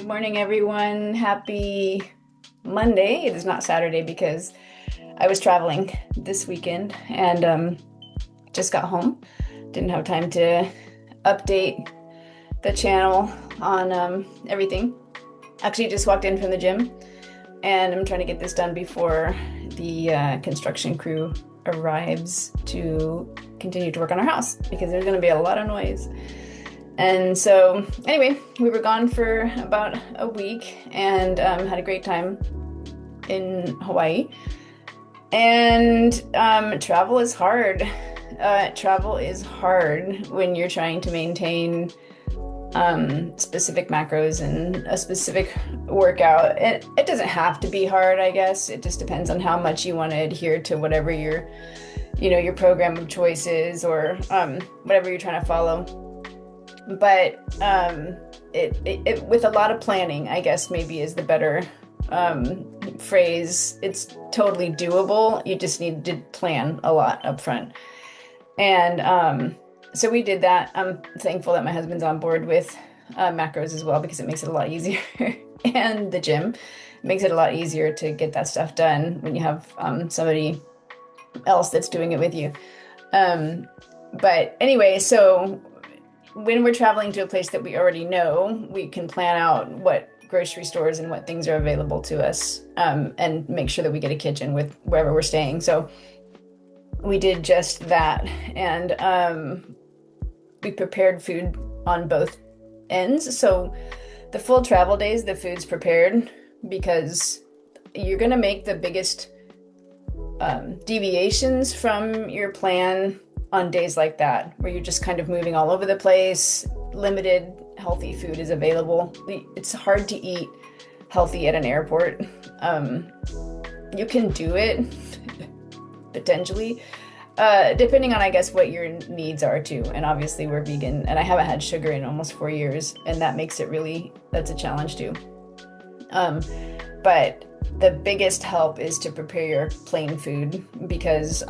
Good morning, everyone. Happy Monday. It is not Saturday because I was traveling this weekend and just got home. Didn't have time to update the channel on everything. Actually, just walked in from the gym and I'm trying to get this done before the construction crew arrives to continue to work on our house because there's going to be a lot of noise. And so, anyway, we were gone for about a week and had a great time in Hawaii. And travel is hard. Travel is hard when you're trying to maintain specific macros and a specific workout. It doesn't have to be hard, I guess. It just depends on how much you want to adhere to whatever your program of choice is or whatever you're trying to follow. But it with a lot of planning, I guess maybe is the better phrase. It's totally doable. You just need to plan a lot up front. And so we did that. I'm thankful that my husband's on board with macros as well because it makes it a lot easier. And the gym makes it a lot easier to get that stuff done when you have somebody else that's doing it with you. But anyway, so when we're traveling to a place that we already know, we can plan out what grocery stores and what things are available to us, and make sure that we get a kitchen with wherever we're staying. So we did just that, and we prepared food on both ends. So the full travel days, the food's prepared because you're going to make the biggest deviations from your plan on days like that, where you're just kind of moving all over the place. Limited healthy food is available. It's hard to eat healthy at an airport. You can do it, potentially, depending on, I guess, what your needs are too. And obviously we're vegan and I haven't had sugar in almost 4 years, and that makes it that's a challenge too. But the biggest help is to prepare your plain food because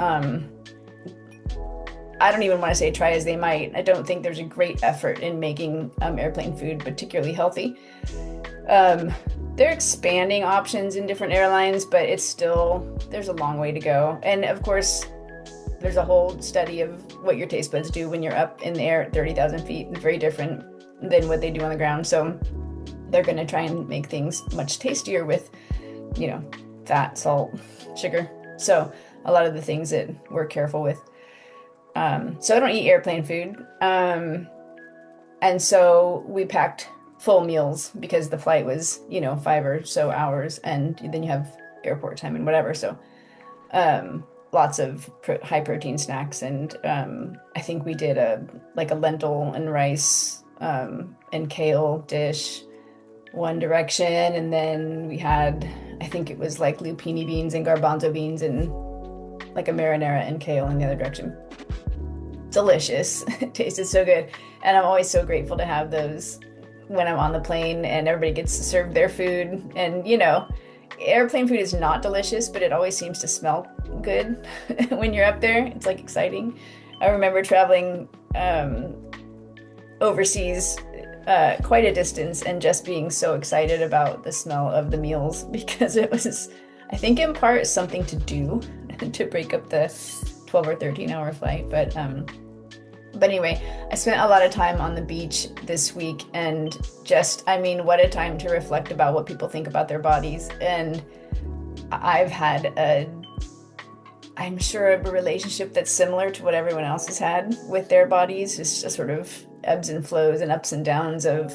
I don't even want to say try as they might. I don't think there's a great effort in making airplane food particularly healthy. They're expanding options in different airlines, but there's a long way to go. And of course, there's a whole study of what your taste buds do when you're up in the air at 30,000 feet. It's very different than what they do on the ground. So they're going to try and make things much tastier with, fat, salt, sugar. So a lot of the things that we're careful with. So I don't eat airplane food. And so we packed full meals because the flight was, 5 or so hours, and then you have airport time and whatever. So, lots of high protein snacks. And, I think we did a lentil and rice, and kale dish, one direction. And then we had, I think it was like lupini beans and garbanzo beans and like a marinara and kale in the other direction. Delicious. It tasted so good. And I'm always so grateful to have those when I'm on the plane and everybody gets to serve their food. And, airplane food is not delicious, but it always seems to smell good when you're up there. It's like exciting. I remember traveling overseas quite a distance and just being so excited about the smell of the meals because it was, I think in part, something to do to break up the 12 or 13-hour flight. But anyway, I spent a lot of time on the beach this week and what a time to reflect about what people think about their bodies. And I've had I'm sure, a relationship that's similar to what everyone else has had with their bodies. It's just sort of ebbs and flows and ups and downs of,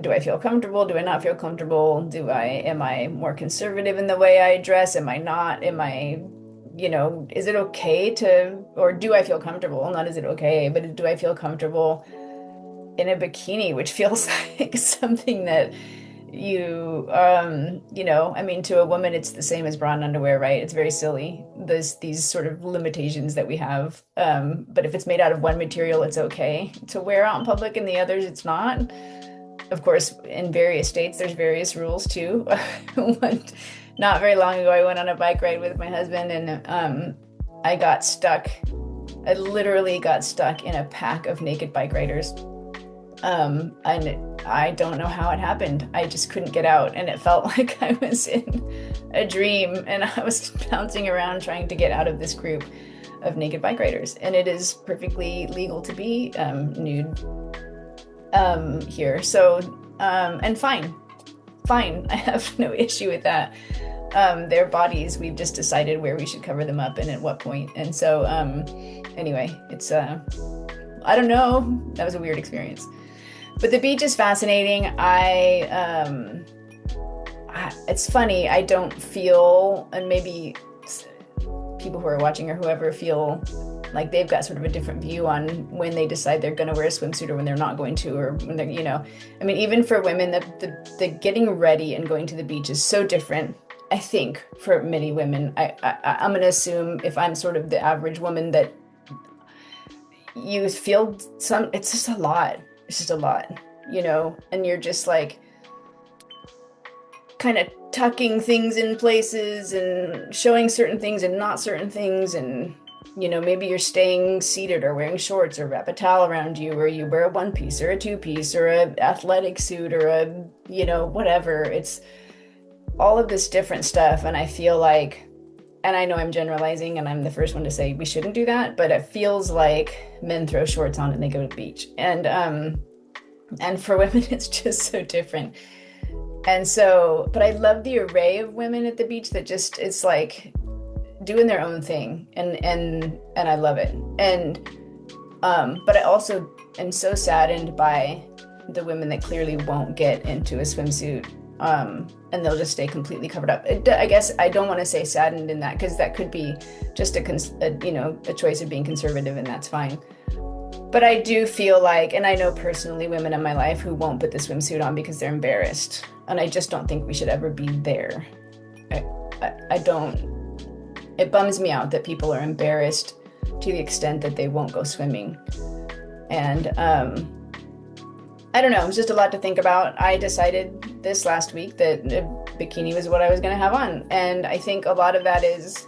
do I feel comfortable? Do I not feel comfortable? Am I more conservative in the way I dress? Am I not? Is it okay or do I feel comfortable? Not is it okay, but do I feel comfortable in a bikini, which feels like something that to a woman, it's the same as bra and underwear, right? It's very silly. These sort of limitations that we have. But if it's made out of one material, it's okay to wear out in public, and the others, it's not. Of course, in various states, there's various rules too. Not very long ago, I went on a bike ride with my husband, and I got stuck. I literally got stuck in a pack of naked bike riders. And I don't know how it happened. I just couldn't get out, and it felt like I was in a dream, and I was bouncing around trying to get out of this group of naked bike riders. And it is perfectly legal to be nude here. So, and fine. I have no issue with that. Their bodies, we've just decided where we should cover them up and at what point. And so, anyway, it's, I don't know. That was a weird experience. But the beach is fascinating. It's funny. I don't feel, and maybe people who are watching or whoever feel like they've got sort of a different view on when they decide they're going to wear a swimsuit or when they're not going to, or when they're, I mean, even for women, the getting ready and going to the beach is so different. I think for many women, I'm going to assume if I'm sort of the average woman that you feel it's just a lot. It's just a lot, and you're just like kind of tucking things in places and showing certain things and not certain things. And, maybe you're staying seated or wearing shorts or wrap a towel around you, or you wear a one piece or a two piece or a athletic suit or a, whatever. It's all of this different stuff. And I feel like, and I know I'm generalizing and I'm the first one to say we shouldn't do that, but it feels like men throw shorts on and they go to the beach. And for women, it's just so different. And so, but I love the array of women at the beach that just, it's like doing their own thing. And I love it. And, but I also am so saddened by the women that clearly won't get into a swimsuit. And they'll just stay completely covered up. I guess I don't want to say saddened in that, because that could be just a choice of being conservative, and that's fine. But I do feel like, and I know personally women in my life who won't put the swimsuit on because they're embarrassed. And I just don't think we should ever be there. I don't, it bums me out that people are embarrassed to the extent that they won't go swimming. And, I don't know, it was just a lot to think about. I decided this last week that a bikini was what I was going to have on. And I think a lot of that is,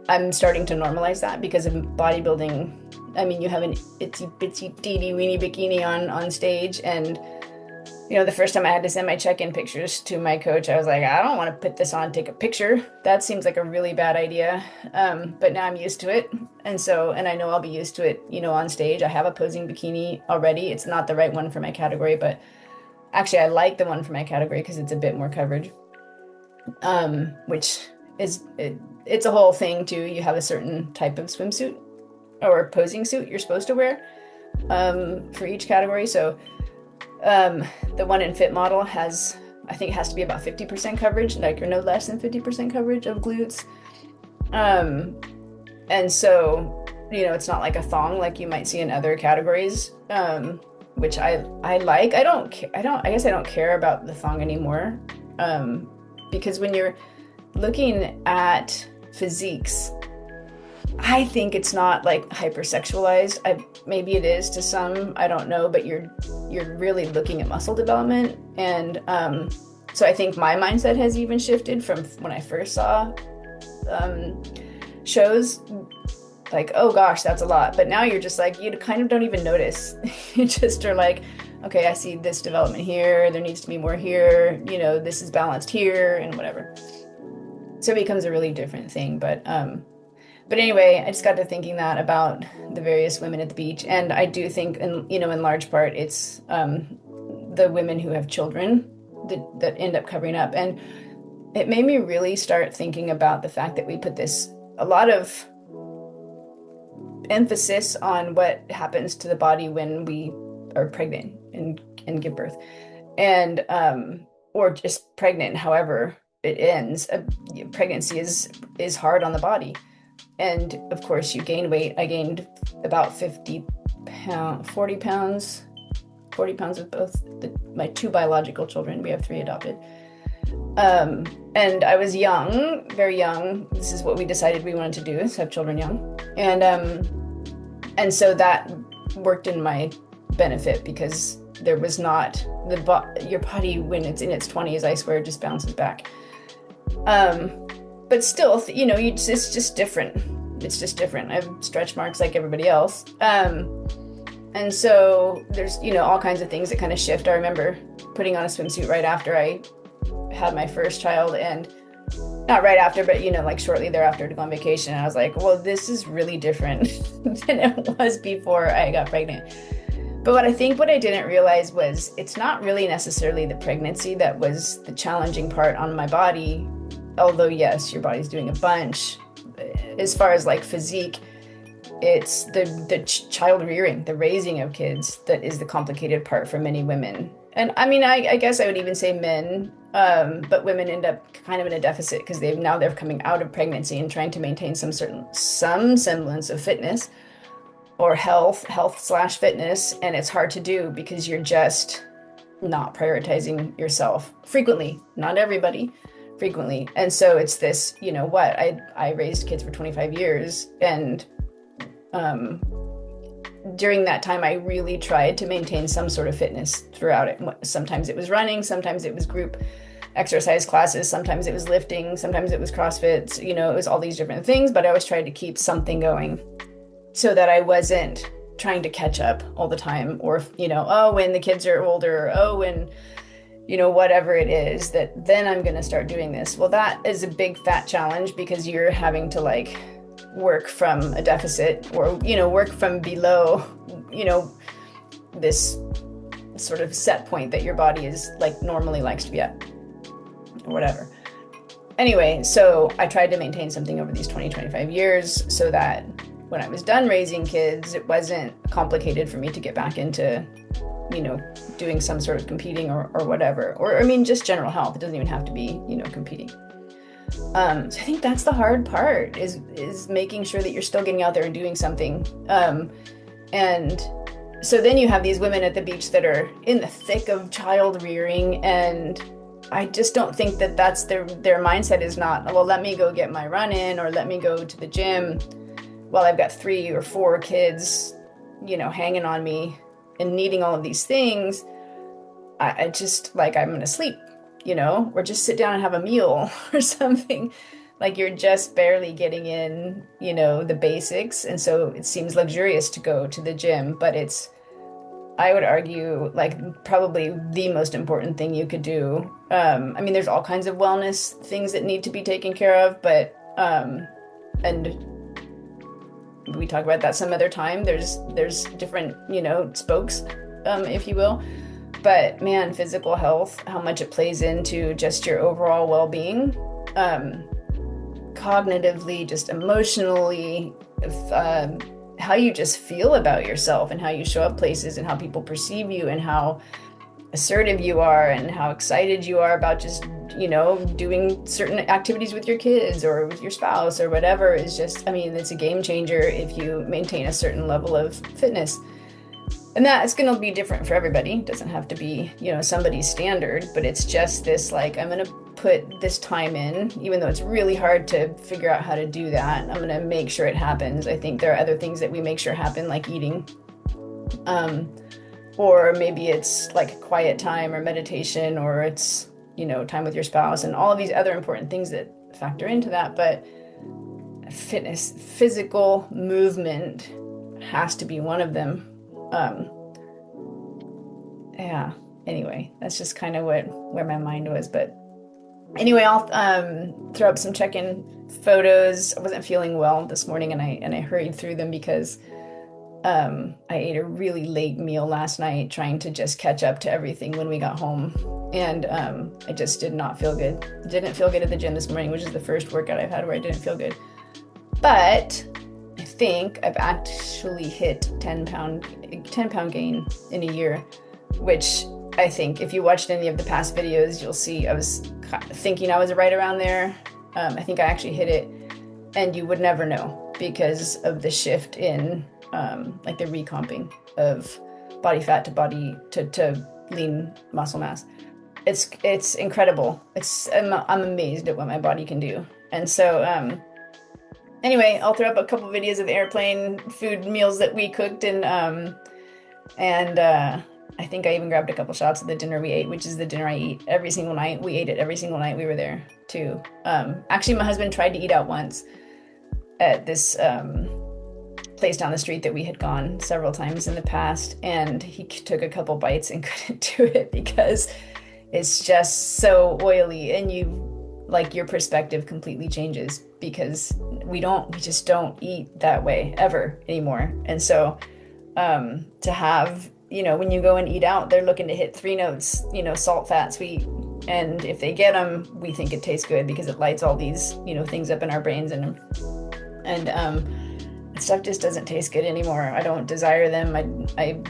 I'm starting to normalize that because of bodybuilding. I mean, you have an itsy bitsy teeny weeny bikini on stage. And, the first time I had to send my check-in pictures to my coach, I was like, I don't want to put this on, take a picture. That seems like a really bad idea. But now I'm used to it. And I know I'll be used to it, on stage. I have a posing bikini already. It's not the right one for my category, but actually I like the one for my category because it's a bit more coverage. Which is, it's a whole thing too. You have a certain type of swimsuit or posing suit you're supposed to wear, for each category. So, the one in Fit Model I think it has to be about 50% coverage, or no less than 50% coverage of glutes. And so, it's not like a thong like you might see in other categories, which I like. I guess I don't care about the thong anymore. Because when you're looking at physiques, I think it's not like hypersexualized. Maybe it is to some, I don't know, but you're really looking at muscle development. And so I think my mindset has even shifted from when I first saw shows, like, oh gosh, that's a lot. But now you're just like, you kind of don't even notice. You just are like, okay, I see this development here. There needs to be more here. This is balanced here and whatever. So it becomes a really different thing. But anyway, I just got to thinking that about the various women at the beach. And I do think, in large part, it's the women who have children that end up covering up. And it made me really start thinking about the fact that we put a lot of emphasis on what happens to the body when we are pregnant and give birth. And, or just pregnant, however it ends. Pregnancy is hard on the body. And of course you gain weight. I gained about 40 pounds with both my two biological children. We have 3 adopted. And I was young, very young. This is what we decided we wanted to do, is have children young. And so that worked in my benefit, because there was not your body when it's in its 20s, I swear, just bounces back. But still, it's just different. It's just different. I have stretch marks like everybody else. And so there's, all kinds of things that kind of shift. I remember putting on a swimsuit right after I had my first child, and not right after, but like shortly thereafter to go on vacation. And I was like, well, this is really different than it was before I got pregnant. But what I didn't realize was it's not really necessarily the pregnancy that was the challenging part on my body. Although, yes, your body's doing a bunch. As far as like physique, it's the child rearing, the raising of kids that is the complicated part for many women. And I mean, I guess I would even say men, but women end up kind of in a deficit because they're coming out of pregnancy and trying to maintain some semblance of fitness or health/fitness, and it's hard to do because you're just not prioritizing yourself frequently, not everybody, frequently. And so it's this, I raised kids for 25 years, and during that time, I really tried to maintain some sort of fitness throughout it. Sometimes it was running, sometimes it was group exercise classes, sometimes it was lifting, sometimes it was CrossFit, it was all these different things, but I always tried to keep something going so that I wasn't trying to catch up all the time, or, when the kids are older, when, whatever it is, that then I'm going to start doing this. Well, that is a big fat challenge because you're having to like work from a deficit, or work from below this sort of set point that your body is like normally likes to be at, or whatever. Anyway, so I tried to maintain something over these 25 years so that when I was done raising kids, it wasn't complicated for me to get back into doing some sort of competing or whatever, or I mean just general health. It doesn't even have to be competing. So I think that's the hard part is making sure that you're still getting out there and doing something. And so then you have these women at the beach that are in the thick of child rearing, and I just don't think that that's their mindset is not, well, let me go get my run in, or let me go to the gym while I've got 3 or 4 kids, hanging on me and needing all of these things. I just like, I'm going to sleep. Or just sit down and have a meal or something. Like you're just barely getting in, the basics. And so it seems luxurious to go to the gym, but it's, I would argue, like probably the most important thing you could do. I mean, there's all kinds of wellness things that need to be taken care of, but, and we talk about that some other time. There's different, spokes, if you will. But man, physical health, how much it plays into just your overall well-being, cognitively, just emotionally, how you just feel about yourself and how you show up places and how people perceive you and how assertive you are and how excited you are about just, doing certain activities with your kids or with your spouse or whatever is just, I mean, it's a game changer if you maintain a certain level of fitness. And that's going to be different for everybody. It doesn't have to be, somebody's standard, but it's just this, like, I'm going to put this time in, even though it's really hard to figure out how to do that. I'm going to make sure it happens. I think there are other things that we make sure happen, like eating, or maybe it's like quiet time or meditation, or it's, time with your spouse and all of these other important things that factor into that. But fitness, physical movement has to be one of them. Yeah, anyway, that's just kind of where my mind was. But anyway, I'll throw up some check-in photos. I wasn't feeling well this morning, and I hurried through them because I ate a really late meal last night trying to just catch up to everything when we got home. And I just did not feel good. Didn't feel good at the gym this morning, which is the first workout I've had where I didn't feel good. But I think I've actually hit 10 pound gain in a year, which I think if you watched any of the past videos, you'll see I was thinking I was right around there. I think I actually hit it, and you would never know because of the shift in like the recomping of body fat to body to lean muscle mass. It's incredible. I'm amazed at what my body can do. And so anyway, I'll throw up a couple videos of the airplane food meals that we cooked, and I think I even grabbed a couple shots of the dinner we ate, which is the dinner I eat every single night. We ate it every single night we were there too. Actually, my husband tried to eat out once at this place down the street that we had gone several times in the past, and he took a couple bites and couldn't do it because it's just so oily, and your perspective completely changes because we just don't eat that way ever anymore. And so to have, when you go and eat out, they're looking to hit 3 notes, salt, fat, sweet. And if they get them, we think it tastes good because it lights all these, things up in our brains, and stuff just doesn't taste good anymore. I don't desire them. I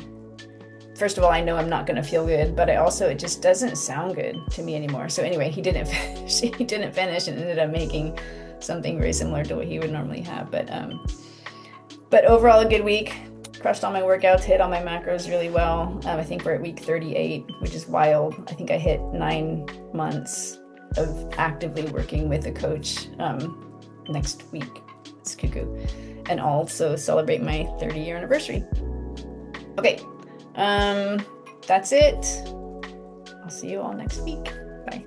first of all, I know I'm not going to feel good, but it just doesn't sound good to me anymore. So anyway, he didn't finish and ended up making something very similar to what he would normally have. But overall, a good week. Crushed all my workouts, hit all my macros really well. I think we're at week 38, which is wild. I think I hit 9 months of actively working with a coach next week. It's cuckoo. And also celebrate my 30-year anniversary. Okay. That's it. I'll see you all next week. Bye.